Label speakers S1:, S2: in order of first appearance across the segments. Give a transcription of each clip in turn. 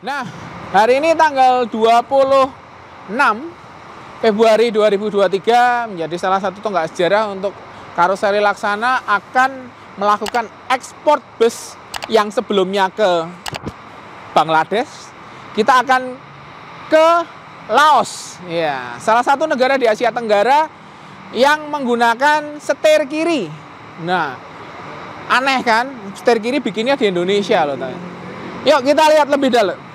S1: Nah, hari ini tanggal 26 Februari 2023 menjadi salah satu tonggak sejarah untuk Karoseri Laksana akan melakukan ekspor bus yang sebelumnya ke Bangladesh. Kita akan ke Laos, ya, salah satu negara di Asia Tenggara yang menggunakan setir kiri. Nah, aneh kan, setir kiri bikinnya di Indonesia loh. Yuk kita lihat lebih dalam.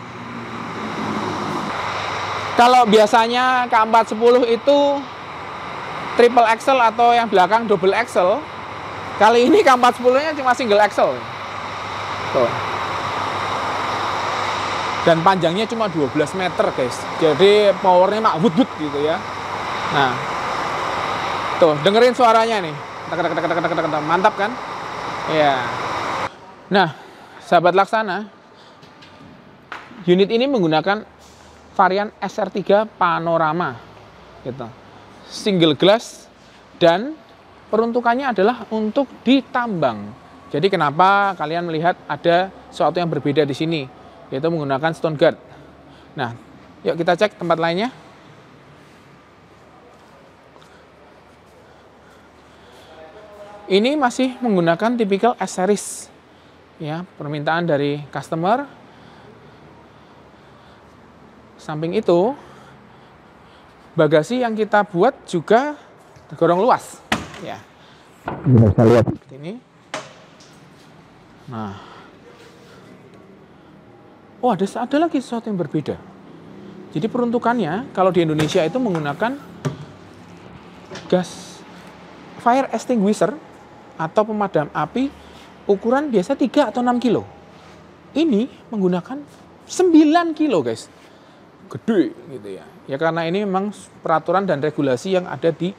S1: Kalau biasanya K410 itu triple axle atau yang belakang double axle, kali ini K410-nya cuma single axle. Tuh. Dan panjangnya cuma 12 meter guys. Jadi powernya mak wut-wut gitu ya. Nah, tuh dengerin suaranya nih. Mantap kan? Ya. Nah, sahabat Laksana, unit ini menggunakan varian SR3 Panorama gitu. Single glass dan peruntukannya adalah untuk ditambang. Jadi kenapa kalian melihat ada sesuatu yang berbeda di sini, yaitu menggunakan stone guard. Nah, yuk kita cek tempat lainnya. Ini masih menggunakan tipikal S-series, ya, permintaan dari customer. Samping itu, bagasi yang kita buat juga tergolong luas, ya. Bisa lihat seperti ini. Nah, oh ada lagi sesuatu yang berbeda. Jadi peruntukannya kalau di Indonesia itu menggunakan gas fire extinguisher atau pemadam api ukuran biasa 3 atau 6 kilo. Ini menggunakan 9 kilo guys. Gede gitu ya. Ya karena ini memang peraturan dan regulasi yang ada di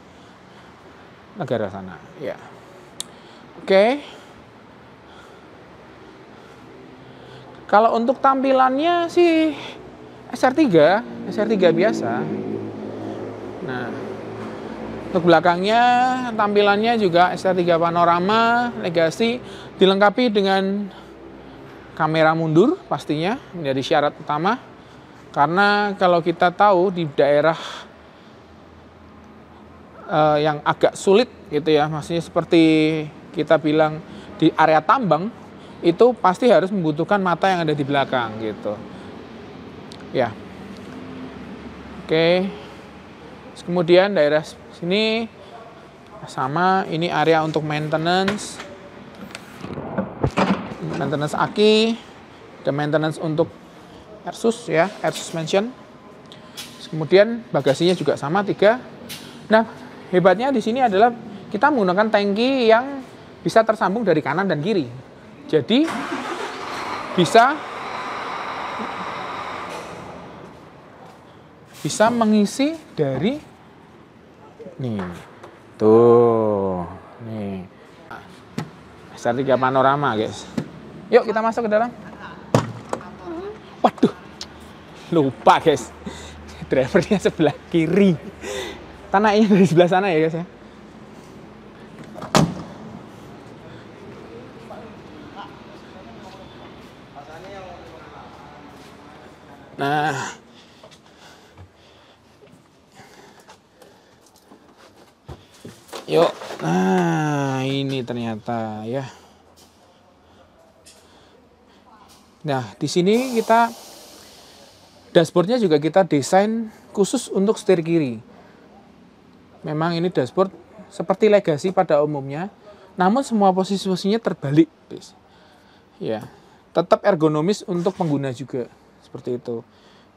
S1: negara sana. Ya. Oke. Kalau untuk tampilannya sih SR3 biasa. Nah, untuk belakangnya tampilannya juga SR3 Panorama Legacy, dilengkapi dengan kamera mundur pastinya menjadi syarat utama. Karena kalau kita tahu di daerah yang agak sulit gitu ya, maksudnya seperti kita bilang di area tambang, itu pasti harus membutuhkan mata yang ada di belakang gitu. Ya. Oke. Terus kemudian daerah sini sama, ini area untuk maintenance aki, ada maintenance untuk air sus ya, air suspension. Terus kemudian bagasinya juga sama 3. Nah, hebatnya di sini adalah kita menggunakan tangki yang bisa tersambung dari kanan dan kiri. Jadi bisa mengisi dari nih. Tuh, nih. SR3 Panorama, guys. Yuk kita masuk ke dalam. Waduh, lupa guys, drivernya sebelah kiri, tanahnya dari sebelah sana ya guys ya. Nah, yuk, nah ini ternyata ya. Nah, di sini kita dashboardnya juga kita desain khusus untuk setir kiri. Memang ini dashboard seperti Legacy pada umumnya, namun semua posisi-posisinya terbalik, guys. Ya, tetap ergonomis untuk pengguna juga seperti itu.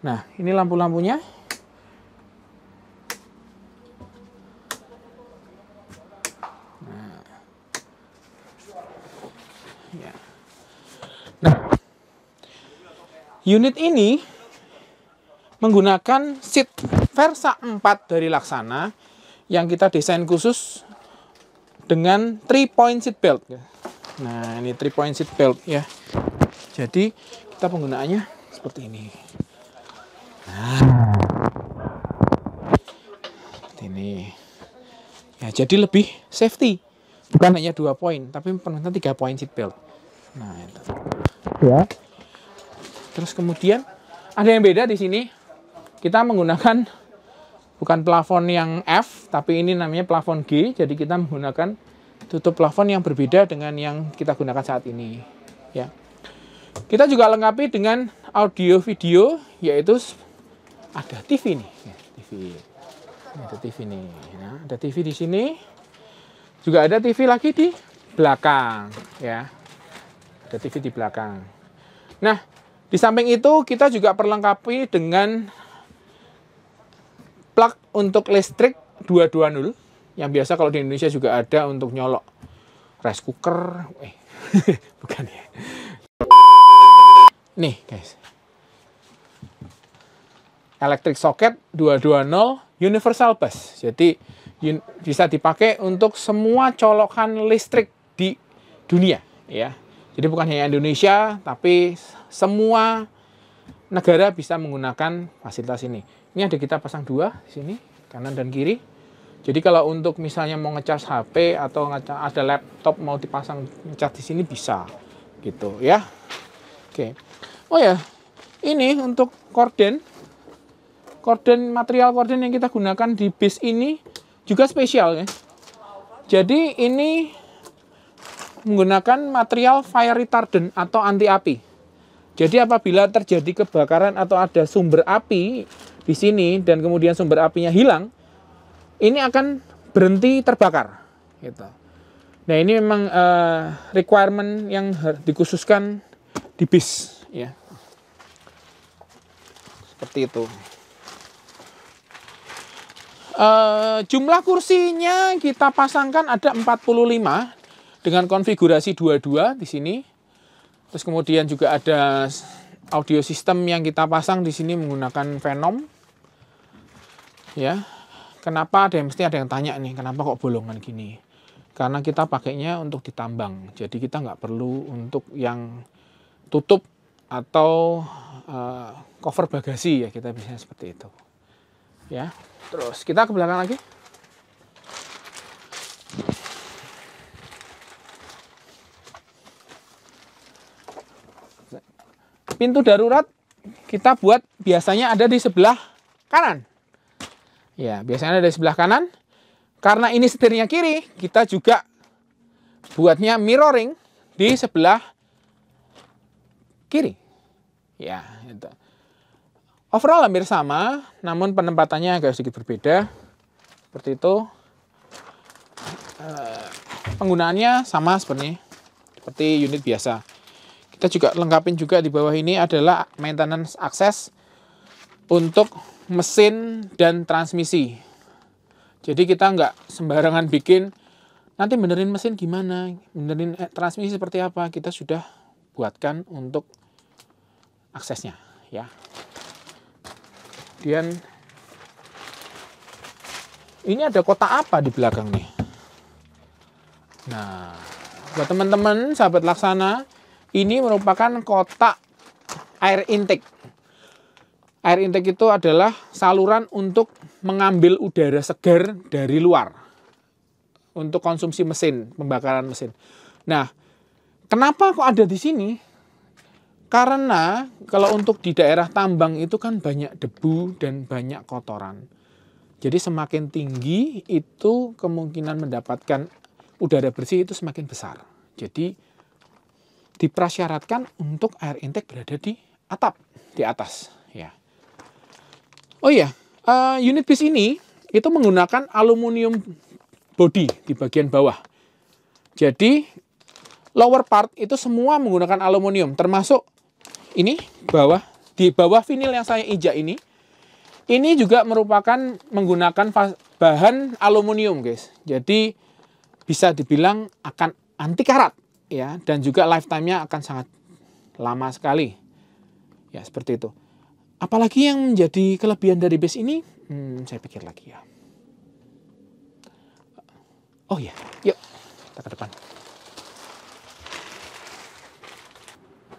S1: Nah, ini lampu-lampunya. Nah, unit ini menggunakan seat Versa 4 dari Laksana yang kita desain khusus dengan 3-point seat belt. Nah, ini 3-point seat belt ya. Jadi kita penggunaannya seperti ini. Nah, seperti ini. Ya, jadi lebih safety. Bukan hanya 2 poin, tapi permintaan 3-point seat belt. Nah, itu. Ya. Terus kemudian Ada yang beda di sini. Kita menggunakan bukan plafon yang F, tapi ini namanya plafon G. Jadi kita menggunakan tutup plafon yang berbeda dengan yang kita gunakan saat ini. Ya. Kita juga lengkapi dengan audio video, yaitu ada TV nih. Ya, TV. Ini ada TV nih. Nah, ada TV di sini. Juga ada TV lagi di belakang. Ya. Ada TV di belakang. Nah, di samping itu kita juga perlengkapi dengan plug untuk listrik 220 yang biasa kalau di Indonesia juga ada untuk nyolok rice cooker. Bukan ya. Nih, guys. Electric socket 220 universal bus. Jadi bisa dipakai untuk semua colokan listrik di dunia, ya. Jadi bukan hanya Indonesia, tapi semua negara bisa menggunakan fasilitas ini. Ini ada kita pasang dua di sini, kanan dan kiri. Jadi kalau untuk misalnya mau ngecas HP atau ada laptop mau dipasang ngecas di sini bisa, gitu ya. Oke. Oh ya, ini untuk korden material korden yang kita gunakan di bis ini juga spesial ya. Jadi ini menggunakan material fire retardant atau anti api. Jadi apabila terjadi kebakaran atau ada sumber api di sini dan kemudian sumber apinya hilang, ini akan berhenti terbakar. Gitu. Nah ini memang requirement yang dikhususkan di bis, ya. Seperti itu. Jumlah kursinya kita pasangkan ada 45 dengan konfigurasi 22 di sini. Terus kemudian juga ada audio system yang kita pasang di sini menggunakan Venom. Ya. Kenapa mesti ada yang tanya nih, kenapa kok bolongan gini? Karena kita pakainya untuk ditambang. Jadi kita nggak perlu untuk yang tutup atau cover bagasi ya, kita bisa seperti itu. Ya. Terus kita ke belakang lagi. Pintu darurat kita buat biasanya ada di sebelah kanan. Ya, biasanya ada di sebelah kanan. Karena ini setirnya kiri, kita juga buatnya mirroring di sebelah kiri. Ya, itu. Overall hampir sama, namun penempatannya agak sedikit berbeda. Seperti itu. Penggunaannya sama seperti unit biasa. Kita juga lengkapin juga di bawah ini adalah maintenance access untuk mesin dan transmisi. Jadi kita nggak sembarangan bikin, nanti benerin mesin gimana, benerin transmisi seperti apa, kita sudah buatkan untuk aksesnya, ya. Kemudian ini ada kotak apa di belakang nih? Nah, buat teman-teman sahabat Laksana, ini merupakan kotak air intake. Air intake itu adalah saluran untuk mengambil udara segar dari luar untuk konsumsi mesin, pembakaran mesin. Nah, kenapa kok ada di sini? Karena kalau untuk di daerah tambang itu kan banyak debu dan banyak kotoran. Jadi semakin tinggi itu kemungkinan mendapatkan udara bersih itu semakin besar. Jadi diprasyaratkan untuk air intake berada di atap, di atas. Ya. Oh iya, unit bis ini itu menggunakan aluminium body di bagian bawah. Jadi lower part itu semua menggunakan aluminium, termasuk ini di bawah vinil yang saya injak ini. Ini juga merupakan menggunakan bahan aluminium, guys. Jadi bisa dibilang akan anti karat. Ya, dan juga lifetime-nya akan sangat lama sekali. Ya, seperti itu. Apalagi yang menjadi kelebihan dari bis ini, saya pikir lagi ya. Oh ya, yuk kita ke depan.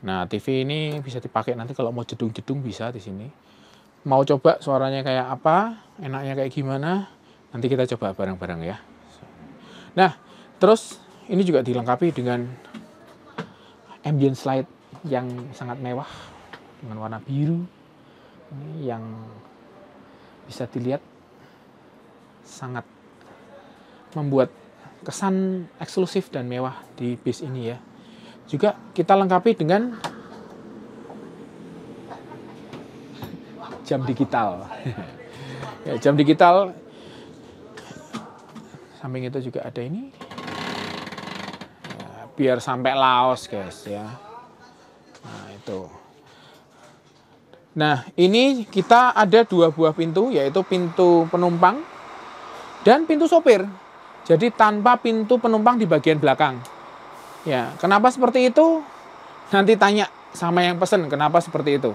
S1: Nah, TV ini bisa dipakai nanti kalau mau jedung-jedung bisa di sini. Mau coba suaranya kayak apa, enaknya kayak gimana, nanti kita coba bareng-bareng ya. Nah, terus ini juga dilengkapi dengan ambient light yang sangat mewah dengan warna biru. Ini yang bisa dilihat sangat membuat kesan eksklusif dan mewah di bis ini ya. Juga kita lengkapi dengan jam digital. Ya, jam digital. Samping itu juga ada ini. Ya, biar sampai Laos, guys ya. Nah, itu. Nah, ini kita ada 2 buah pintu, yaitu pintu penumpang dan pintu sopir. Jadi tanpa pintu penumpang di bagian belakang. Ya, kenapa seperti itu? Nanti tanya sama yang pesen kenapa seperti itu.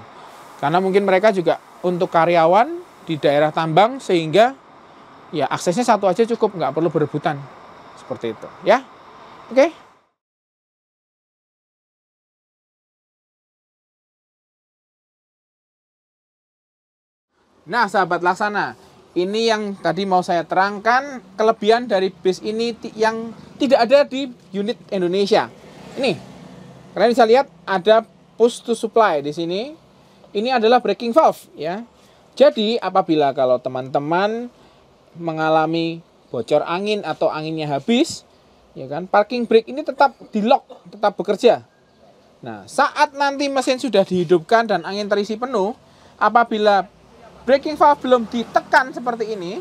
S1: Karena mungkin mereka juga untuk karyawan di daerah tambang sehingga ya aksesnya satu aja cukup, nggak perlu berebutan. Seperti itu, ya. Oke. Nah, sahabat Laksana, ini yang tadi mau saya terangkan kelebihan dari bis ini yang tidak ada di unit Indonesia. Ini, kalian bisa lihat ada push to supply di sini. Ini adalah braking valve ya. Jadi apabila kalau teman-teman mengalami bocor angin atau anginnya habis, ya kan, parking brake ini tetap di lock, tetap bekerja. Nah, saat nanti mesin sudah dihidupkan dan angin terisi penuh, apabila braking valve belum ditekan seperti ini,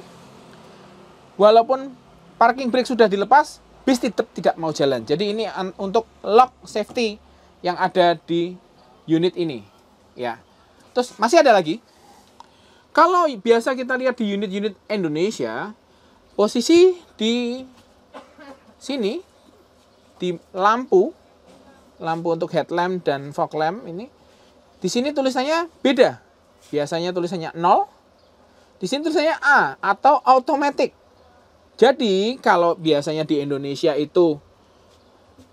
S1: walaupun parking brake sudah dilepas, bis tetap tidak mau jalan. Jadi ini untuk lock safety yang ada di unit ini, ya. Terus masih ada lagi. Kalau biasa kita lihat di unit-unit Indonesia, posisi di sini di lampu untuk headlamp dan fog lamp ini, di sini tulisannya beda. Biasanya tulisannya 0, di sini tulisannya A atau automatic. Jadi kalau biasanya di Indonesia itu,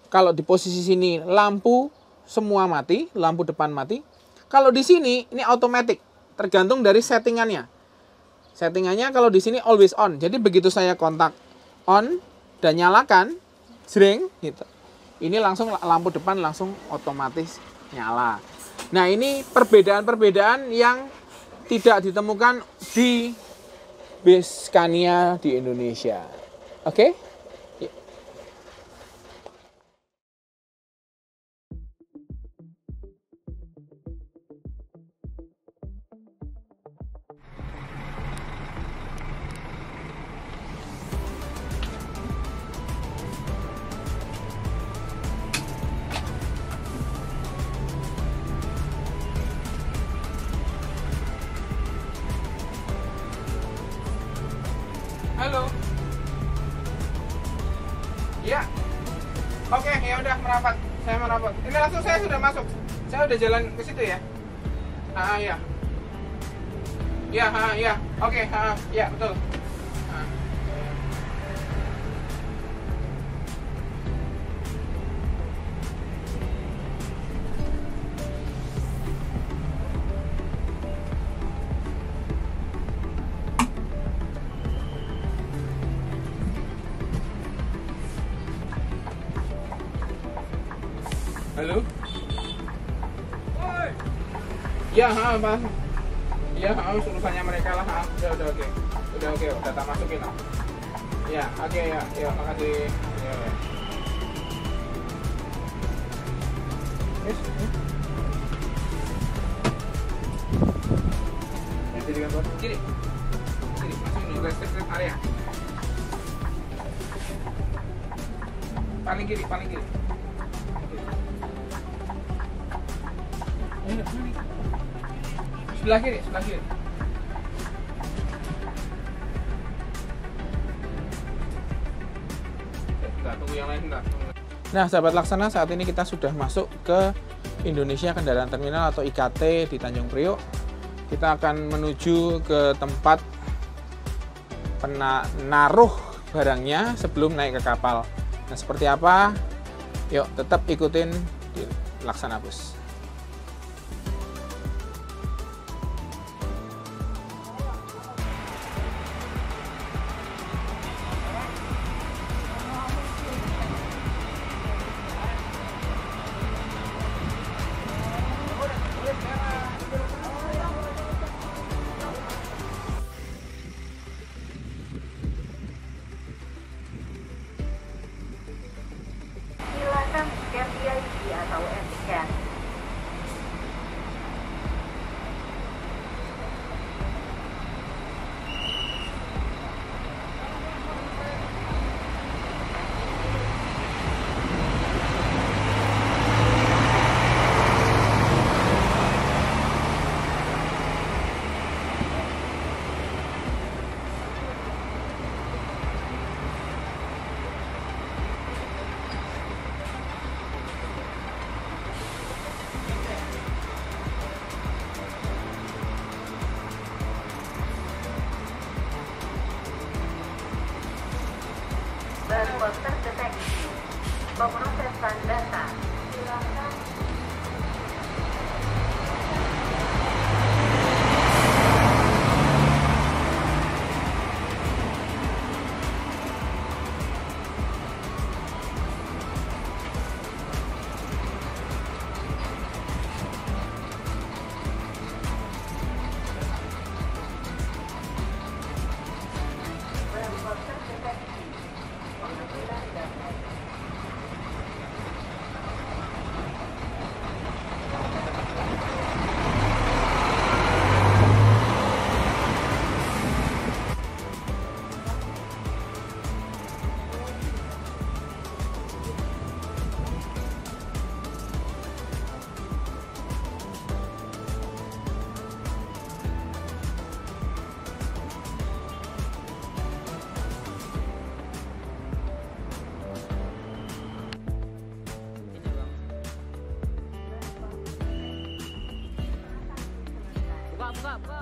S1: kalau di posisi sini lampu semua mati, lampu depan mati. Kalau di sini ini automatic, tergantung dari settingannya. Settingannya kalau di sini always on. Jadi begitu saya kontak on dan nyalakan, jreng gitu. Ini langsung lampu depan langsung otomatis nyala. Nah, ini perbedaan-perbedaan yang tidak ditemukan di bis Scania di Indonesia. Oke? Halo. Ya. Oke, ya udah merapat. Saya merapat. Ini langsung saya sudah masuk. Saya udah jalan ke situ ya. Ya. Ya, ya. Oke, ya, betul. Halo. Ya, Mas. Ya, urusannya mereka lah. Udah oke. Udah oke, udah tak masukin lah. Ya, oke ya. Ya, makasih. Ya. Yes. Nanti dengan bos. Kiri. Kiri, masukin rest area. Paling kiri. Sebelah kiri. Tunggu yang lain enggak. Nah, sahabat Laksana, saat ini kita sudah masuk ke Indonesia Kendaraan Terminal atau IKT di Tanjung Priok. Kita akan menuju ke tempat penaruh barangnya sebelum naik ke kapal. Nah, seperti apa? Yuk, tetap ikutin di Laksana Bus.
S2: atau etiket. Baru terdeteksi pemrosesan data. Silakan.
S3: Buka.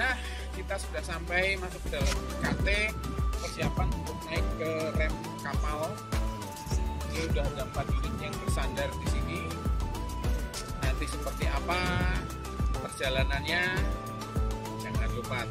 S1: Nah, kita sudah sampai masuk ke dalam KT, persiapan untuk naik ke rem kapal. Ini udah ada 4 unit yang bersandar di sini. Nanti seperti apa perjalanannya, jangan lupa